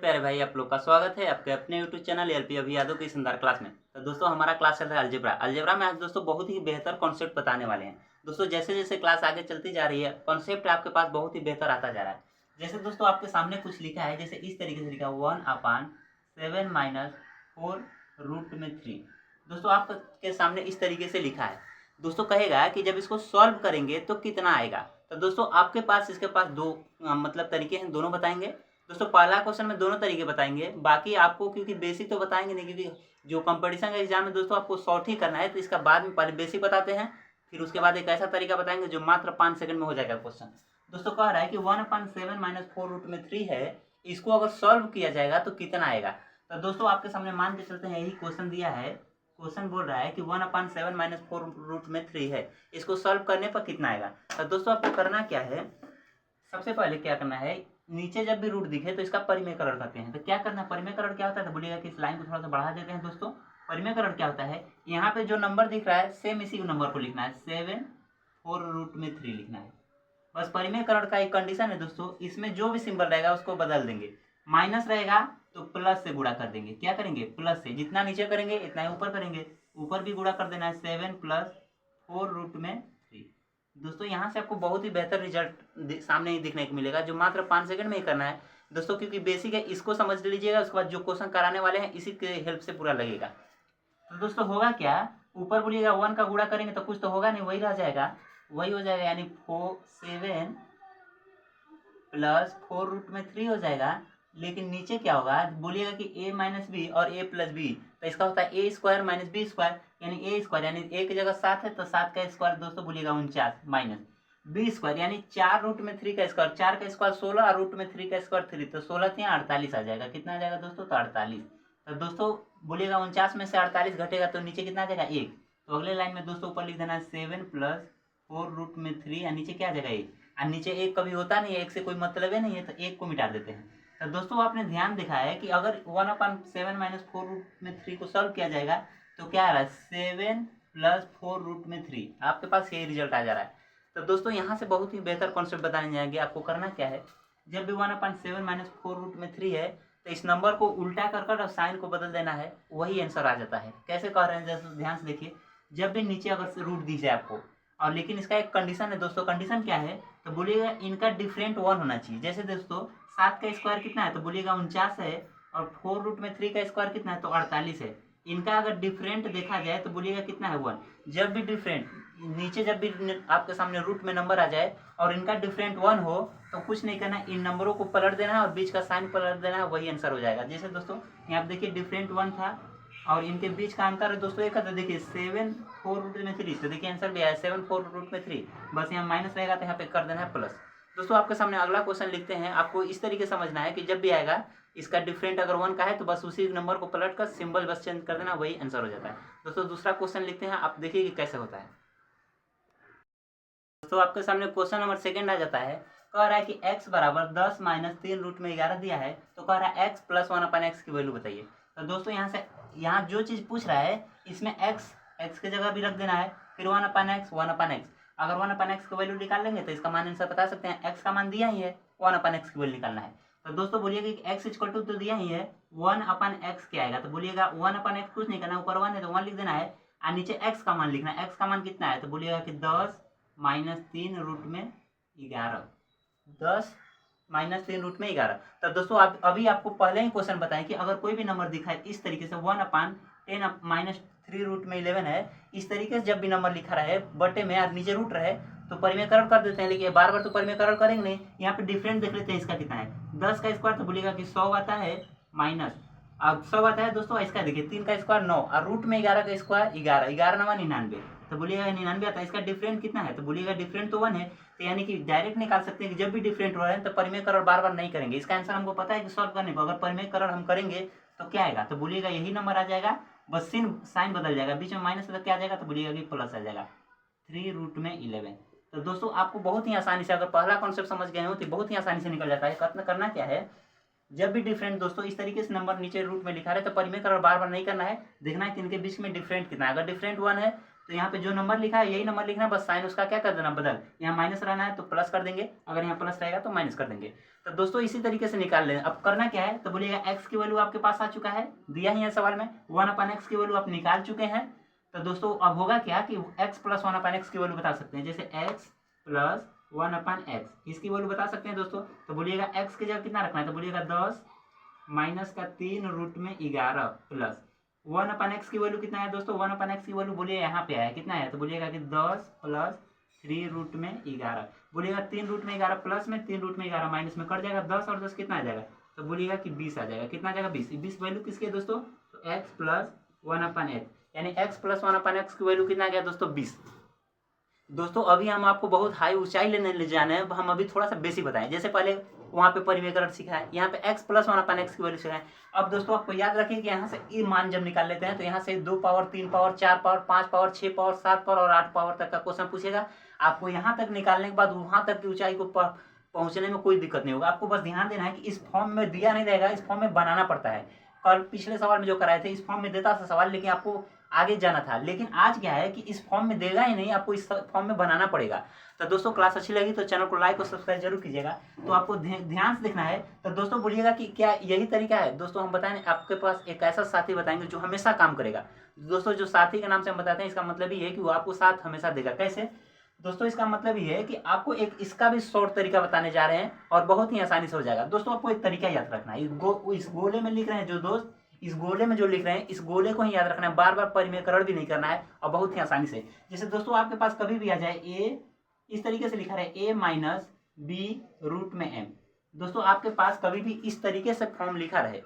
प्यारे भाई, आप लोग का स्वागत है आपके अपने यूट्यूब चैनल एलपी अभी यादव की शानदार क्लास में। तो दोस्तों हमारा क्लास चल रहा है अलजेब्रा में। आज दोस्तों बहुत ही बेहतर कॉन्सेप्ट बताने वाले हैं। दोस्तों जैसे जैसे क्लास आगे चलती जा रही है कॉन्सेप्ट आपके पास बहुत ही बेहतर आता जा रहा है। जैसे दोस्तों आपके सामने कुछ लिखा है, जैसे इस तरीके से लिखा 1/7 - 4√3। दोस्तों आपके सामने इस तरीके से लिखा है। दोस्तों कहेगा कि जब इसको सॉल्व करेंगे तो कितना आएगा। तो दोस्तों आपके पास इसके पास दो मतलब तरीके हैं, दोनों बताएंगे। दोस्तों पहला क्वेश्चन में दोनों तरीके बताएंगे, बाकी आपको क्योंकि बेसिक तो बताएंगे नहीं, क्योंकि जो कंपटीशन का एग्जाम है दोस्तों आपको शॉर्ट ही करना है, तो इसका बाद में पहले बेसिक बताते हैं, फिर उसके बाद एक ऐसा तरीका बताएंगे जो मात्र 5 सेकंड में हो जाएगा क्वेश्चन। दोस्तों कह रहा है कि 1/7 - 4√3 है, इसको अगर सॉल्व किया जाएगा तो कितना आएगा। तो दोस्तों आपके सामने मान के चलते हैं, यही क्वेश्चन दिया है। क्वेश्चन बोल रहा है कि 1/7 - 4√3 है, इसको सॉल्व करने पर कितना आएगा। तो दोस्तों आपको करना क्या है, सबसे पहले क्या करना है, नीचे जब भी रूट दिखे तो इसका परिमेयकरण करते हैं। तो क्या करना है, परिमेयकरण क्या होता है, तो बोलिएगा कि इस लाइन को थोड़ा सा बढ़ा देते हैं। दोस्तों परिमेयकरण क्या होता है, यहाँ पे जो नंबर दिख रहा है सेम इसी नंबर को लिखना है, 7/4√3 लिखना है। बस परिमेयकरण का एक कंडीशन है दोस्तों, इसमें जो भी सिंबल रहेगा उसको बदल देंगे। माइनस रहेगा तो प्लस से गुणा कर देंगे। क्या करेंगे, प्लस से, जितना नीचे करेंगे इतना ही ऊपर करेंगे, ऊपर भी गुणा कर देना है 7 + 4√3। दोस्तों यहाँ से आपको बहुत ही बेहतर रिजल्ट सामने ही दिखने को मिलेगा, जो मात्र 5 सेकंड में ही करना है दोस्तों, क्योंकि बेसिक है, इसको समझ लीजिएगा। उसके बाद जो क्वेश्चन कराने वाले हैं इसी के हेल्प से पूरा लगेगा। तो दोस्तों होगा क्या, ऊपर बोलिएगा 1 का गुणा करेंगे तो कुछ तो होगा नहीं, वही रह जाएगा, वही हो जाएगा, यानी 7 + 4√3 हो जाएगा। लेकिन नीचे क्या होगा, बोलिएगा कि a - b और a+b, तो इसका होता है a² - b², यानी a², यानी a की जगह 7 है तो 7 का स्क्वायर दोस्तों बोलिएगा 49, माइनस b² यानी 4√3 का स्क्वायर, 4 का स्क्वायर 16 और √3 का स्क्वायर 3, तो 16 या 48 आ जाएगा। कितना आ जाएगा दोस्तों, तो 48। तो दोस्तों बोलिएगा 49 में से 48 घटेगा तो नीचे कितना आ जाएगा, 1। तो अगले लाइन में दोस्तों ऊपर लिख देना है 7 + 4√3, और नीचे क्या आ जाएगा, 1। और नीचे 1 कभी होता नहीं है, 1 से कोई मतलब ही नहीं है, तो 1 को मिटा देते हैं। तो दोस्तों आपने ध्यान दिखा है कि अगर 1/7 - 4√3 को सॉल्व किया जाएगा तो क्या आ रहा है, 7 + 4√3, आपके पास यही रिजल्ट आ जा रहा है। तो दोस्तों यहाँ से बहुत ही बेहतर कॉन्सेप्ट बताने जाएंगे। आपको करना क्या है, जब भी 1/7 - 4√3 है तो इस नंबर को उल्टा कर कर और साइन को बदल देना है, वही आंसर आ जाता है। कैसे कह रहे हैं, जैसे ध्यान से देखिए, जब भी नीचे अगर रूट दी जाए आपको, और लेकिन इसका एक कंडीशन है दोस्तों, कंडीशन क्या है, तो बोलिएगा इनका डिफरेंट 1 होना चाहिए। जैसे दोस्तों 7 का स्क्वायर कितना है, तो बोलिएगा 49 है, और 4√3 का स्क्वायर कितना है, तो 48 है। इनका अगर डिफरेंट देखा जाए तो बोलिएगा कितना है, 1। जब भी डिफरेंट नीचे जब भी आपके सामने रूट में नंबर आ जाए और इनका डिफरेंट 1 हो तो कुछ नहीं करना, इन नंबरों को पलट देना है और बीच का साइन पलट देना है, वही आंसर हो जाएगा। जैसे दोस्तों यहाँ आप देखिए डिफरेंट 1 था और इनके बीच का अंतर है दोस्तों 1 है, तो देखिए 7/4√3, तो देखिए आंसर भी आया 7/4√3। बस यहाँ माइनस रहेगा तो यहाँ पे कर देना है प्लस। दोस्तों आपके सामने अगला क्वेश्चन लिखते हैं। आपको इस तरीके से समझना है कि जब भी आएगा इसका डिफरेंट अगर 1 का है तो बस उसी नंबर को पलट कर सिंबल बस चेंज कर देना, वही आंसर हो जाता है। दोस्तों दूसरा क्वेश्चन लिखते हैं, आप देखिए कि कैसे होता है। दोस्तों आपके सामने क्वेश्चन नंबर 2 आ जाता है। कह रहा है कि x = 10 - 3√11 दिया है, तो कह रहा है x + 1/x की वैल्यू बताइए। तो दोस्तों यहाँ जो चीज़ पूछ रहा है इसमें x की जगह भी रख देना है, फिर 1/x। अगर 1/x की वैल्यू निकाल लेंगे तो इसका मान आंसर बता सकते हैं। x का मान दिया ही है, 1/x की वैल्यू निकालना है। तो दोस्तों बोलिएगा कि x = तो दिया ही है, 1/x क्या आएगा, तो बोलिएगा 1/x कुछ नहीं करना, ऊपर 1 है तो 1 लिख देना है, और नीचे x का मान लिखना है। x का मान कितना है, तो बोलिएगा कि 10 - 3√11, 10 - 3√11। तो दोस्तों आप अभी आपको पहले ही क्वेश्चन बताएं कि अगर कोई भी नंबर दिखाए इस तरीके से 1/10 - 3√11 है, इस तरीके से जब भी नंबर लिखा रहे बटे में और नीचे रूट रहे तो परिमेयकरण कर देते हैं। लेकिन बार बार तो परिमेयकरण करेंगे नहीं, यहाँ पे डिफरेंट देख लेते हैं इसका कितना है। 10 का स्क्वायर तो बोलिएगा कि 100 आता है, माइनस अब 100 आता है दोस्तों, इसका देखिए 3 का स्क्वायर 9 और रूट में 11 का स्क्वायर 11, 11 9 99, तो बोलिएगा 99 आता है। इसका डिफरेंट कितना है, तो बोलिएगा डिफरेंट तो 1 है, तो यानी कि डायरेक्ट निकाल सकते हैं कि जब भी डिफरेंट हो रहा है तो परिमेयकरण बार बार नहीं करेंगे। इसका आंसर हमको पता है कि सॉल्व करने को अगर परिमेयकरण हम करेंगे तो क्या आएगा, तो बोलिएगा यही नंबर आ जाएगा, बस साइन बदल जाएगा, बीच में माइनस तो क्या आ जाएगा, तो बोलिएगा कि प्लस आ जाएगा 3√11। तो दोस्तों आपको बहुत ही आसानी से, अगर पहला कॉन्सेप्ट समझ गए हो तो बहुत ही आसानी से निकल जाता है। करना क्या है, जब भी डिफरेंट दोस्तों इस तरीके से नंबर नीचे रूट में लिखा रहे तो परिमेयकरण बार बार नहीं करना है, देखना है कि इनके बीच में डिफरेंट कितना है। अगर डिफरेंट 1 है तो यहाँ पे जो नंबर लिखा है यही नंबर लिखना है, बस साइन उसका क्या कर देना बदल, यहाँ माइनस रहना है तो प्लस कर देंगे, अगर यहाँ प्लस रहेगा तो माइनस कर देंगे। तो दोस्तों इसी तरीके से निकाल लें। अब करना क्या है, तो बोलिएगा एक्स की वैल्यू आपके पास आ चुका है, दिया ही है सवाल में, 1/x की वैल्यू आप निकाल चुके हैं। तो दोस्तों अब होगा क्या कि x प्लस 1/x की वैल्यू बता सकते हैं, जैसे x प्लस 1/x इसकी वैल्यू बता सकते हैं दोस्तों। तो बोलिएगा x की जगह कितना रखना है, तो बोलिएगा 10 माइनस का 3 रूट में 11 प्लस 1/x की वैल्यू कितना है दोस्तों, 1/x की वैल्यू बोलिए यहाँ पे आया कितना है, तो बोलिएगा कि 10 प्लस 3 रूट में 11, बोलिएगा 3 रूट में 11 प्लस में 3 रूट में 11 माइनस में कट जाएगा 10 और 10 कितना आ जाएगा, तो बोलिएगा कि 20 आ जाएगा। कितना आ जाएगा 20, 20 वैल्यू किसकी है दोस्तों, तो x प्लस 1/x, यानी x प्लस 1/x की वैल्यू कितना आ गया दोस्तों 20। दोस्तों अभी हम आपको बहुत हाई ऊंचाई लेने ले जाने हैं, हम अभी थोड़ा सा बेसिक बताएं। जैसे पहले वहाँ पे परिमेयकरण सीखा है, यहाँ पे x प्लस 1/x की वैल्यू सीखा है। अब दोस्तों आपको याद रखिए कि यहाँ से ये मान जब निकाल लेते हैं तो यहाँ से 2 power 3 power 4 power 5 power 6 power 7 power और 8 पावर तक का क्वेश्चन पूछेगा। आपको यहाँ तक निकालने के बाद वहाँ तक की ऊंचाई को पहुँचने में कोई दिक्कत नहीं होगा। आपको बस ध्यान देना है कि इस फॉर्म में दिया नहीं रहेगा, इस फॉर्म में बनाना पड़ता है। कल पिछले सवाल में जो कराए थे इस फॉर्म में देता था सवाल, लेकिन आपको आगे जाना था, लेकिन आज क्या है कि इस फॉर्म में देगा ही नहीं, आपको इस फॉर्म में बनाना पड़ेगा। तो दोस्तों क्लास अच्छी लगी तो चैनल को लाइक और सब्सक्राइब जरूर कीजिएगा। तो आपको ध्यान से देखना है। तो दोस्तों बोलिएगा कि क्या यही तरीका है दोस्तों, हम बताएं आपके पास एक ऐसा साथी बताएंगे जो हमेशा काम करेगा। दोस्तों जो साथी के नाम से हम बताते हैं इसका मतलब ये है कि वो आपको साथ हमेशा देगा। कैसे दोस्तों, इसका मतलब ये है कि आपको एक इसका भी शॉर्ट तरीका बताने जा रहे हैं और बहुत ही आसानी से हो जाएगा। दोस्तों आपको एक तरीका याद रखना है, इस गोले में लिख रहे हैं जो दोस्त, इस गोले में जो लिख रहे हैं इस गोले को ही याद रखना है, बार बार परिमेयकरण भी नहीं करना है और बहुत ही आसानी से। जैसे दोस्तों आपके पास कभी भी आ जाए a, इस तरीके से लिखा रहे a माइनस बी रूट में m, दोस्तों आपके पास कभी भी इस तरीके से फॉर्म लिखा रहे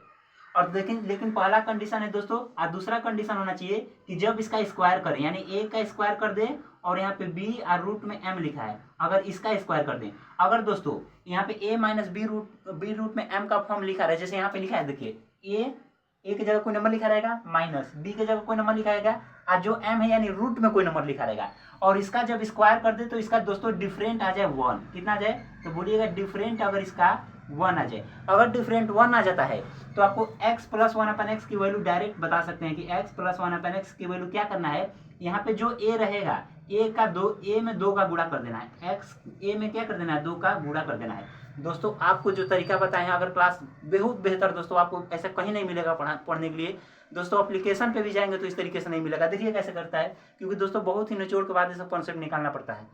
और लेकिन पहला कंडीशन है दोस्तों, और दूसरा कंडीशन होना चाहिए कि जब इसका स्क्वायर करें, यानी a का स्क्वायर कर दें और यहाँ पे b और रूट में m लिखा है, अगर इसका स्क्वायर कर दें, अगर दोस्तों यहाँ पे a माइनस बी रूट में m का फॉर्म लिखा रहे, जैसे यहाँ पे लिखा है देखिए a की जगह कोई नंबर लिखा रहेगा, माइनस b की जगह कोई नंबर लिखा रहेगा, और जो m है यानी रूट में कोई नंबर लिखा रहेगा, और इसका जब स्क्वायर कर दे तो इसका दोस्तों डिफरेंट आ जाए 1, कितना आ जाए, तो बोलिएगा डिफरेंट अगर इसका 1 आ जाए, अगर डिफरेंट 1 आ जाता है तो आपको x प्लस 1/x की वैल्यू डायरेक्ट बता सकते हैं कि x प्लस 1/x की वैल्यू क्या करना है, यहाँ पे जो a रहेगा a में 2 का गुणा कर देना है, x a में क्या कर देना है 2 का गुणा कर देना है। दोस्तों आपको जो तरीका बताए हैं, अगर क्लास बहुत बेहतर दोस्तों आपको ऐसा कहीं नहीं मिलेगा पढ़ने के लिए। दोस्तों एप्लीकेशन पे भी जाएंगे तो इस तरीके से नहीं मिलेगा। देखिए कैसे करता है, क्योंकि दोस्तों बहुत ही निचोड़ के बाद ये सब कॉन्सेप्ट निकालना पड़ता है।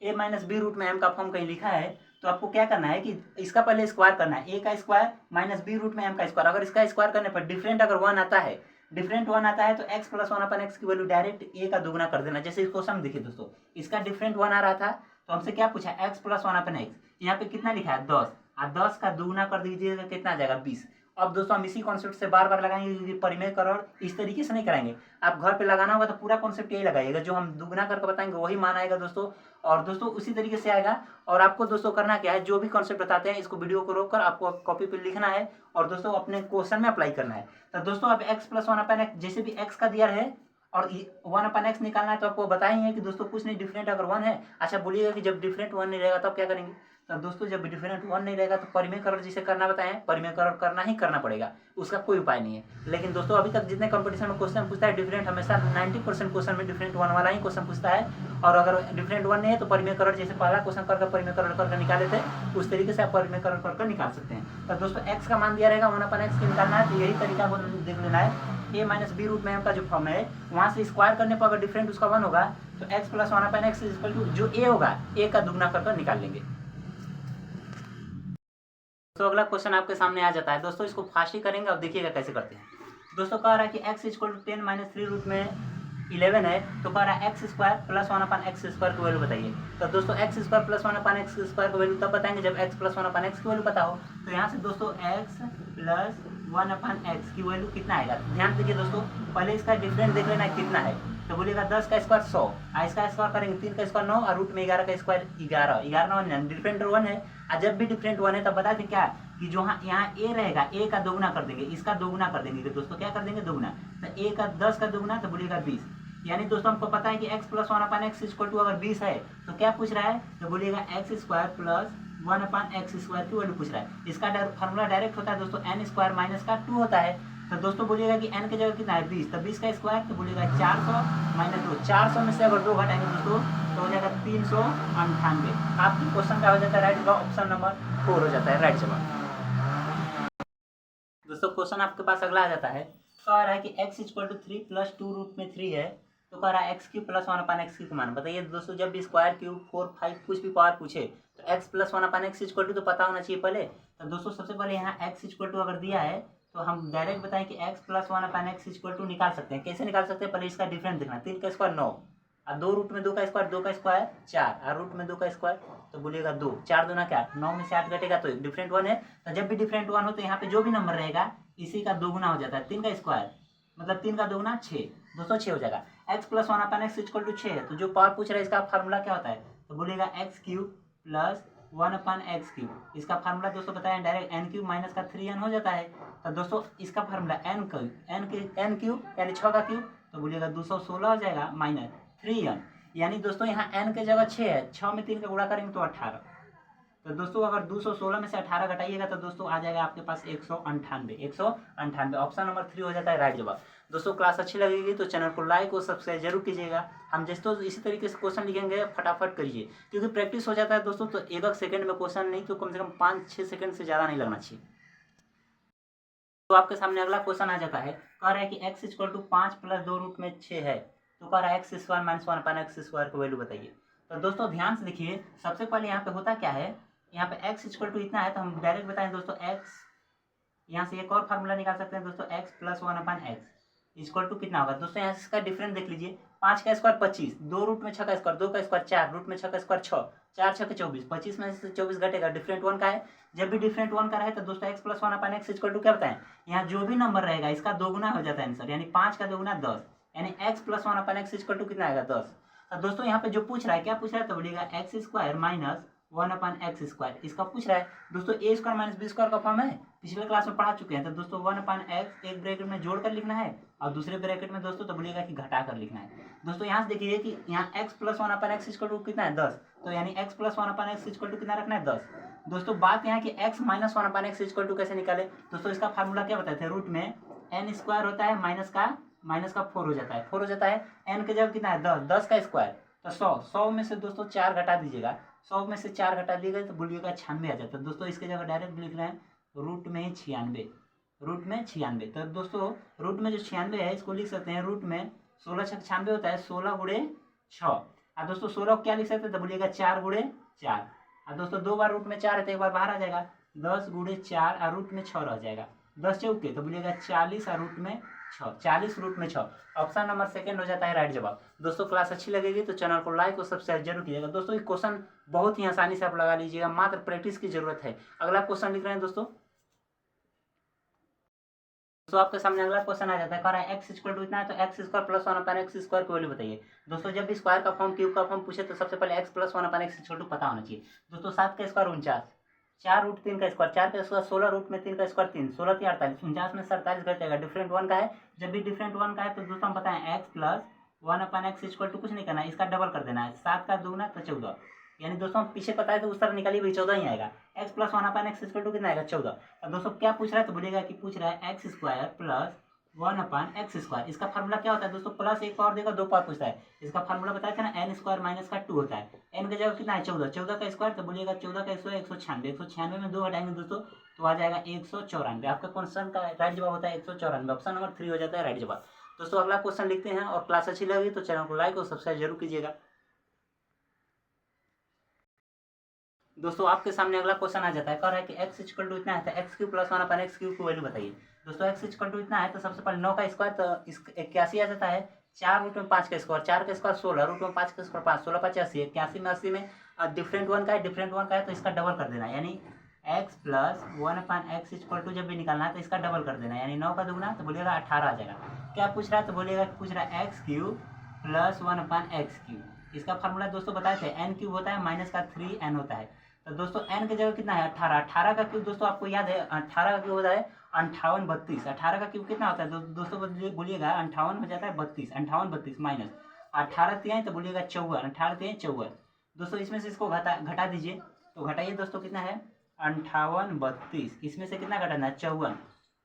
a माइनस बी रूट में m का फॉर्म कहीं लिखा है तो आपको क्या करना है कि इसका पहले स्क्वायर करना है, a का स्क्वायर माइनस बी रूट में m का स्क्वायर, अगर इसका स्क्वायर करने पर डिफरेंट अगर 1 आता है, डिफरेंट 1 आता है तो x प्लस 1/x की वैल्यू डायरेक्ट a का दुगुना कर देना। जैसे इस क्वेश्चन देखिए दोस्तों, इसका डिफरेंट 1 आ रहा था तो हमसे क्या पूछा, x प्लस 1/x, यहाँ पे कितना लिखा है 10, और 10 का दुगुना कर दीजिएगा कितना आ जाएगा 20। अब दोस्तों हम इसी कॉन्सेप्ट से बार बार लगाएंगे, परिमेयकरण इस तरीके से नहीं कराएंगे, आप घर पे लगाना होगा तो पूरा कॉन्सेप्ट यही लगाइएगा, जो हम दुगुना करके बताएंगे वही मान आएगा दोस्तों, और दोस्तों उसी तरीके से आएगा। और आपको दोस्तों करना क्या है, जो भी कॉन्सेप्ट बताते हैं इसको वीडियो को रोककर आपको कॉपी पे लिखना है और दोस्तों अपने क्वेश्चन में अप्लाई करना है। तो दोस्तों अब x प्लस 1/x जैसे भी x का दिया है और 1/x निकालना है, तो आपको बताएंगे हैं कि दोस्तों कुछ नहीं, डिफरेंट अगर 1 है। अच्छा बोलिएगा कि जब डिफरेंट 1 नहीं रहेगा तब क्या करेंगे, तो दोस्तों जब डिफरेंट 1 नहीं रहेगा तो परिमेयकरण जिसे करना बताएं, परिमेयकरण करना ही करना पड़ेगा, उसका कोई उपाय नहीं है। लेकिन दोस्तों अभी तक जितने कंपटीशन में क्वेश्चन पूछता है डिफरेंट, हमेशा 90% क्वेश्चन में डिफरेंट 1 वाला ही क्वेश्चन पूछता है, और अगर डिफरेंट 1 नहीं है तो परिमेयकरण जैसे पहला क्वेश्चन करके परिमेयकरण करके निकाले थे उस तरीके से आप परिमेयकरण करके निकाल सकते हैं। तो दोस्तों x का मान दिया रहेगा 1/x की निकालना है, तो यही तरीका को देख लेना है। a माइनस बी रूट में m का जो फॉर्म है वहाँ से स्क्वायर करने पर अगर डिफरेंट उसका 1 होगा तो x plus 1/x equal to जो a होगा a का दुगुना करके निकाल लेंगे। तो अगला क्वेश्चन आपके सामने आ जाता है दोस्तों, इसको फास्ट ही करेंगे, अब देखिएगा कैसे करते हैं। दोस्तों कह रहा है कि x equal to 10 minus 3 root में 11 है, तो कह रहा है x square plus 1/x square की वैल्यू बताइए। तो दोस्तों x square plus 1/x square की वैल्यू तब बताएंगे जब x प्लस 1/x की वैल्यू पता हो। तो यहाँ से दोस्तों x प्लस 1/x की वैल्यू कितना आएगा, ध्यान दीजिए दोस्तों, पहले इसका डिफरेंट देख लेना कितना है, तो बोलिएगा 10 का स्क्वायर 100, इसका स्क्वायर करेंगे 3 का स्क्वायर 9 और रूट में 11 का स्क्वायर 11, 11 डिफरेंट 1 है। और जब भी डिफरेंट 1 है तब बता दें क्या कि जो यहाँ a रहेगा a का दोगुना कर देंगे, इसका दोगुना कर देंगे, तो दोस्तों क्या कर देंगे दोगुना, तो a का 10 का दोगुना तो बोलिएगा 20, यानी दोस्तों हमको पता है कि x plus 1/x equal to अगर 20 है तो क्या पूछ रहा है, तो बोलिएगा x square plus 1/x square की वैल्यू पूछ रहा है। इसका फार्मूला डायरेक्ट होता है दोस्तों n स्क्वायर माइनस का 2 होता है, तो दोस्तों बोलिएगा कि n की जगह कितना है 20, तो 20 का स्क्वायर तो बोलिएगा 400 माइनस 2, 400 में से अगर 2 घटाएंगे दोस्तों तो हो जाएगा 398। आपकी क्वेश्चन का हो जाता है राइट जवाब ऑप्शन नंबर 4 हो जाता है राइट जवाब। दोस्तों क्वेश्चन आपके पास अगला आ जाता है, कह रहा है कि x equal to 3 plus 2 root में 3 है, तो कह रहा है एक्स क्यूब प्लस 1/x का मान बताइए। दोस्तों जब भी स्क्वायर क्यूब 4 5 कुछ भी पावर पूछे तो x plus 1/x equal to तो पता होना चाहिए पहले। तो दोस्तों सबसे पहले यहाँ x इक्वल टू अगर दिया है तो हम डायरेक्ट बताएं कि x plus 1/x equal to निकाल सकते हैं। कैसे निकाल सकते हैं, पहले इसका डिफरेंस देखना। 3 का स्क्वायर 9 और 2 रूट में 2 का स्क्वायर 2 का स्क्वायर 4 और रूट में 2 का स्क्वायर तो बोलिएगा 2, 4 दूना क्या 9 में से 8 घटेगा तो डिफरेंट 1 है। तो जब भी डिफरेंट 1 हो तो यहाँ पे जो भी नंबर रहेगा इसी का दोगुना हो जाता है। 3 का स्क्वायर मतलब 3 का दोगुना 6, दोस्तों 6 हो जाएगा। x plus 1/x equal to 6 है, तो जो पावर पूछ रहा है इसका फार्मूला क्या होता है, तो बोलिएगा x cube plus 1/x cube. इसका फार्मूला दोस्तों बताएं डायरेक्ट n क्यूब माइनस का 3n हो जाता है। तो दोस्तों इसका फार्मूला n क्यूब यानी 6 का क्यूब तो बोलिएगा 216 हो जाएगा माइनस 3n, यानी दोस्तों यहाँ n के जगह 6 है, 6 में 3 का गुणा करेंगे तो 18। तो दोस्तों अगर 216 में से 18 घटाइएगा तो दोस्तों आ जाएगा आपके पास 198। ऑप्शन नंबर 3 हो जाता है राइट जवाब। दोस्तों क्लास अच्छी लगेगी तो चैनल को लाइक और सब्सक्राइब जरूर कीजिएगा। हम दोस्तों इसी तरीके से क्वेश्चन लिखेंगे फटाफट करिए, क्योंकि प्रैक्टिस हो जाता है दोस्तों। तो एक सेकंड में क्वेश्चन नहीं तो कम से कम 5-6 सेकंड से ज़्यादा नहीं लगना चाहिए। तो आपके सामने अगला क्वेश्चन आ जाता है, कह रहा है कि x equal to 5 plus 2 root में 6 है, तो कह रहा है x square minus 1/x square को वैल्यू बताइए। तो दोस्तों ध्यान से देखिए, सबसे पहले यहाँ पे होता क्या है, यहाँ पे x इक्वल टू इतना है तो हम डायरेक्ट बताएं दोस्तों x, यहाँ से एक और फार्मूला निकाल सकते हैं दोस्तों x plus 1/x equal to कितना होगा। दोस्तों यहाँ से इसका डिफरेंस देख लीजिए, 5 का स्क्वायर 25, 2 रूट में 6 का स्क्वायर 2 का स्क्वायर 4 रूट में 6 का स्क्वायर 6 4 6 24, 25 में से 24 घटेगा, डिफरेंट 1 का है। जब भी डिफरेंट 1 का रहे तो दोस्तों x plus 1/x equal to क्या बताएं, यहाँ जो भी नंबर रहेगा इसका दोगुना हो जाता है आंसर, यानी 5 का दोगुना 10, यानी x plus 1/x equal to कितना आएगा 10। तो दोस्तों यहाँ पे जो पूछ रहा है क्या पूछ रहा है, तो बोलिएगा x square minus 1/x square, इसका पूछ रहा है दोस्तों। ए स्क्वायर माइनस बी स्क्वायर का फॉर्म है, पिछले क्लास में पढ़ा चुके हैं। तो दोस्तों 1/x एक ब्रैकेट में जोड़कर लिखना है और दूसरे ब्रैकेट में दोस्तों तो बोलिएगा कि घटा कर लिखना है। दोस्तों यहाँ से देखिए कि यहाँ x plus 1/x equal to कितना है 10, तो यानी x plus 1/x equal to कितना रखना है 10। दोस्तों बात यहाँ कि x minus 1/x equal to कैसे निकाले, दोस्तों इसका फार्मूला क्या बताए थे, रूट में n स्क्वायर होता है माइनस का 4 हो जाता है, 4 हो जाता है। n के जगह कितना है 10, 10 का स्क्वायर तो 100 में से दोस्तों 4 घटा दीजिएगा, 100 में से 4 घटा दिए गए तो बोलिएगा 96 आ जाता है। दोस्तों इसके जगह डायरेक्ट लिख रहे हैं रूट में 96, रूट में 96। तो दोस्तों रूट में जो 96 है इसको लिख सकते हैं रूट में 16 छक 96 होता है 16 गुणे 6। और दोस्तों 16 को क्या लिख सकते हैं, तो बोलिएगा 4 गुणे 4। और दोस्तों 2 बार रूट में 4 है तो एक बार बाहर आ जाएगा, 10 गुणे 4 और रूट में 6 रह जाएगा, 10 चौके तो बोलिएगा 40 और रूट में 6, 40 रूट में 6। ऑप्शन नंबर सेकंड हो जाता है राइट जवाब। दोस्तों क्लास अच्छी लगेगी तो चैनल को लाइक और सब्सक्राइब जरूर कीजिएगा। दोस्तों ये क्वेश्चन बहुत ही आसानी से आप लगा लीजिएगा, मात्र प्रैक्टिस की जरूरत है। अगला क्वेश्चन लिख रहे हैं दोस्तों, तो आपके सामने अगला क्वेश्चन आ जाता है, कह रहा है x इक्वल टू इतना है तो x square plus 1/x square की वैल्यू बताइए। दोस्तों जब भी स्क्वायर का फॉर्म क्यूब का फॉर्म पूछे तो सबसे पहले x plus 1/x equal to पता होना चाहिए। दोस्तों 7 का स्क्वायर 49, 4 रूट 3 का स्क्वायर 4 का स्क्वायर 16 रूट में 3 का स्क्वायर 3, 16 3 48, 49 में 47 घटेगा, डिफरेंट 1 का है। जब भी डिफरेंट 1 का है तो दोस्तों हम बताएं x plus 1/x equal to कुछ नहीं करना है, इसका डबल कर देना है, 7 का दूना तो 14, यानी दोस्तों हम पीछे पता है तो उस तरह निकालिए भाई 14 ही आएगा। x plus 1/x equal to कितना आएगा 14। अब दोस्तों क्या पूछ रहा है, तो बोलिएगा कि पूछ रहा है x square plus 1/x square. इसका फार्मूला क्या होता है दोस्तों, प्लस एक पावर देगा 2 पावर पूछता है, इसका फार्मूला बताया था ना n स्क्वायर माइनस का 2 होता है। n की जगह कितना है 14, 14 का स्क्वायर तो बोलिएगा 14 का स्क्वायर 196, 196 में 2 हटाएंगे दोस्तों तो आ जाएगा 194। आपका क्वेश्चन का राइट जवाब होता है 194, ऑप्शन नंबर 3 हो जाता है राइट जवाब। दोस्तों अगला क्वेश्चन लिखते हैं, और क्लास अच्छी लगी तो चैनल को लाइक और सब्सक्राइब जरूर कीजिएगा। दोस्तों आपके सामने अगला क्वेश्चन आ जाता है, कह रहा है कि x इक्वल टू इतना है तो x cube plus 1/x cube की वैल्यू बताइए। दोस्तों x इक्वल टू इतना है तो सबसे पहले 9 का स्क्वायर तो 81 आ जाता है, 4 रूट में 5 का स्क्वायर 4 का स्क्वायर 16 रूट में 5 का स्क्वायर 5, 16 5 80, 81 में 80 में डिफरेंट 1 का है, डिफरेंट 1 का है तो इसका डबल कर देना है, यानी x plus 1/x equal to जब भी निकालना है तो इसका डबल कर देना है, यानी 9 का दुगुना तो बोलिएगा 18 आ जाएगा। क्या पूछ रहा है, तो बोलिएगा पूछ रहा है x cube plus 1/x cube. इसका फार्मूला दोस्तों बताए थे n क्यूब होता है माइनस का 3n होता है। तो दोस्तों n की जगह कितना है 18, 18 का क्यूब दोस्तों आपको याद है 18 का क्यूब होता है 58 32, 18 का क्यूब कितना होता है दोस्तों बोलिएगा 58 हो जाता है 32, 58 32 माइनस 18 तिहाई तो बोलिएगा 54, 18 तिहाई 54। दोस्तों इसमें से इसको घटा दीजिए, तो घटाइए दोस्तों कितना है 58 32, इसमें से कितना घटाना है 54,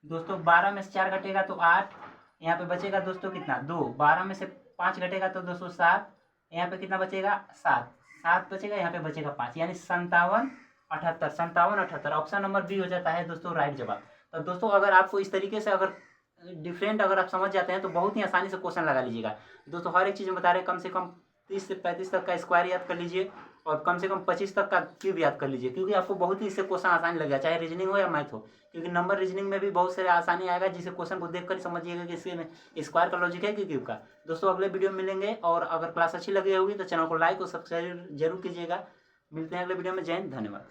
दोस्तों 12 में से 4 घटेगा तो 8, यहाँ पे बचेगा दोस्तों कितना 2, 12 में से 5 घटेगा तो दोस्तों 7, यहाँ पे कितना बचेगा 7, 7 बचेगा, यहाँ पे बचेगा 5, यानी 57, 78, 57, 78। ऑप्शन नंबर बी हो जाता है दोस्तों राइट जवाब। तो दोस्तों अगर आपको इस तरीके से अगर डिफरेंट अगर आप समझ जाते हैं तो बहुत ही आसानी से क्वेश्चन लगा लीजिएगा। दोस्तों हर एक चीज़ में बता रहे हैं, कम से कम 30 से 35 तक का स्क्वायर याद कर लीजिए और कम से कम 25 तक का क्यूब याद कर लीजिए, क्योंकि आपको बहुत ही इससे क्वेश्चन आसानी लगेगा, चाहे रीजनिंग हो या मैथ हो, क्योंकि नंबर रीजनिंग में भी बहुत सारे आसानी आएगा, जिसे क्वेश्चन को देखकर समझिएगा कि इसके स्क्वायर का लॉजिक है कि क्यूब का। दोस्तों अगले वीडियो में मिलेंगे, और अगर क्लास अच्छी लगी होगी तो चैनल को लाइक और सब्सक्राइब जरूर कीजिएगा। मिलते हैं अगले वीडियो में। जय हिंद, धन्यवाद।